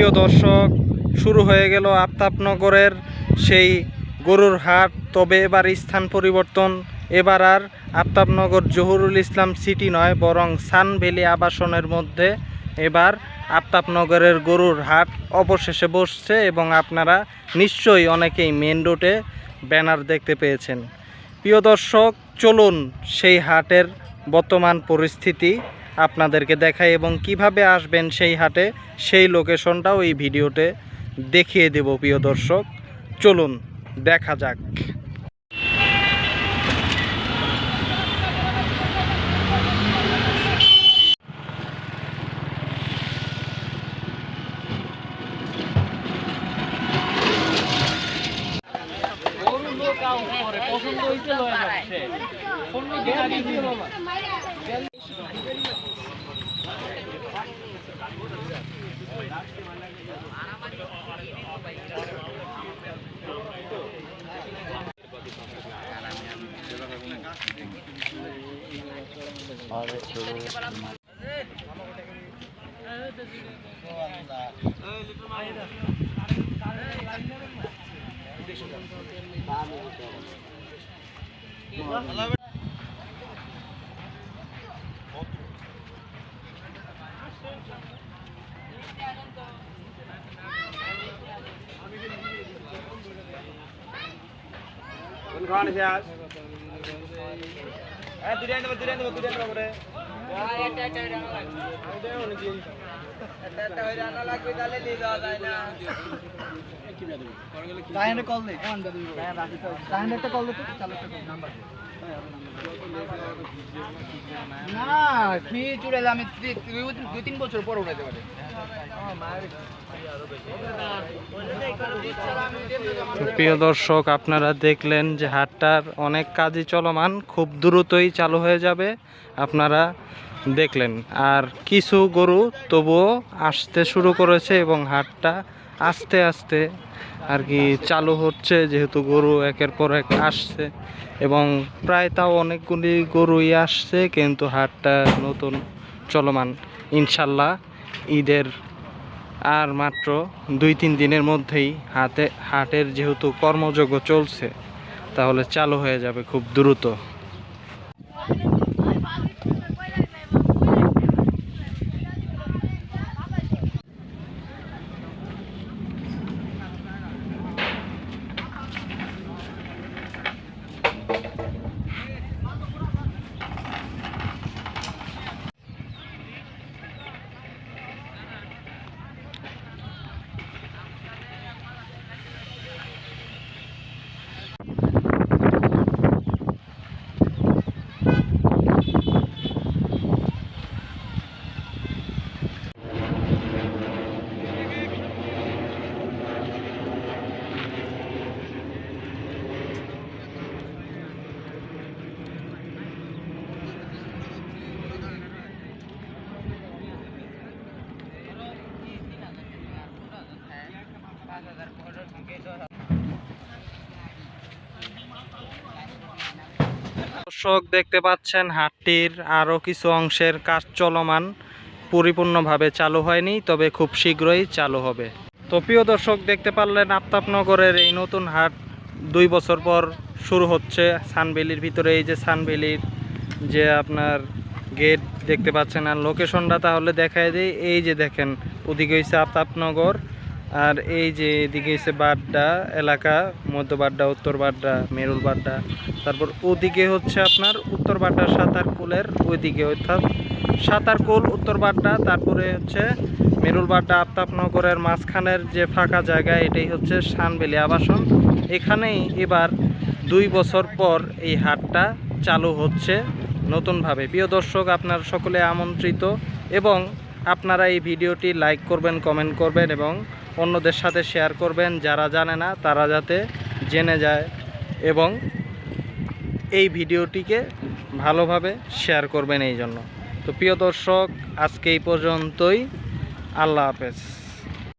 প্রিয় দর্শক, শুরু হয়ে গেল আফতাবনগরের সেই গরুর হাট। তবে এবার স্থান পরিবর্তন। এবার আর আফতাবনগর জহুরুল ইসলাম সিটি নয়, বরং সান ভ্যালি আবাসনের মধ্যে এবার আফতাবনগরের গরুর হাট অবশেষে বসছে। এবং আপনারা নিশ্চয়ই অনেকেই মেন রোডে ব্যানার দেখতে পেয়েছেন। প্রিয় দর্শক, চলুন সেই হাটের বর্তমান পরিস্থিতি আপনাদেরকে দেখাই এবং কিভাবে আসবেন সেই হাটে সেই লোকেশনটাও এই ভিডিওতে দেখিয়ে দেব। প্রিয় দর্শক, চলুন দেখা যাক। প্রিয় দর্শক, আপনারা দেখলেন যে হাটটার অনেক কাজই চলমান, খুব দ্রুতই চালু হয়ে যাবে। আপনারা দেখলেন আর কিছু গরু তবুও আসতে শুরু করেছে এবং হাটটা আস্তে আস্তে আর কি চালু হচ্ছে, যেহেতু গরু একের পর এক আসছে এবং প্রায় তাও অনেকগুলি গরুই আসছে, কিন্তু হাটটা নতুন চলমান। ইনশাল্লাহ ঈদের আর মাত্র 2-3 দিনের মধ্যেই হাটের যেহেতু কর্মযজ্ঞ চলছে, তাহলে চালু হয়ে যাবে খুব দ্রুত। দর্শক, দেখতে পাচ্ছেন হাটটির আরও কিছু অংশের কাজ চলমান, পরিপূর্ণভাবে চালু হয়নি, তবে খুব শীঘ্রই চালু হবে। তো প্রিয় দর্শক, দেখতে পারলেন আফতাবনগরের এই নতুন হাট 2 বছর পর শুরু হচ্ছে সান ভ্যালির ভিতরে। এই যে সান ভ্যালির যে আপনার গেট দেখতে পাচ্ছেন, আর লোকেশনটা তাহলে দেখায় দিই। এই যে দেখেন, ওদিকে হচ্ছে আফতাবনগর, আর এই যে এদিকে হচ্ছে বাড্ডা এলাকা, মধ্য বাড্ডা, উত্তর বাড্ডা, মেরুল বাড্ডা, তারপর ওদিকে হচ্ছে আপনার উত্তর বাড্ডা সাঁতারকুলের ওইদিকে, অর্থাৎ সাঁতারকুল উত্তর বাড্ডা, তারপরে হচ্ছে মেরুল বাড্ডা। আফতাবনগরের মাঝখানের যে ফাঁকা জায়গা, এটাই হচ্ছে সান ভ্যালি আবাসন। এখানেই এবার 2 বছর পর এই হাটটা চালু হচ্ছে নতুনভাবে। প্রিয় দর্শক, আপনারা সকলে আমন্ত্রিত এবং আপনারা এই ভিডিওটি লাইক করবেন, কমেন্ট করবেন এবং অন্যদের সাথে শেয়ার করবেন। যারা জানে না তারা যাতে জেনে যায় এবং এই ভিডিওটিকে ভালোভাবে শেয়ার করবেন এই জন্য। তো প্রিয় দর্শক, আজকে এই পর্যন্তই। আল্লাহ হাফেজ।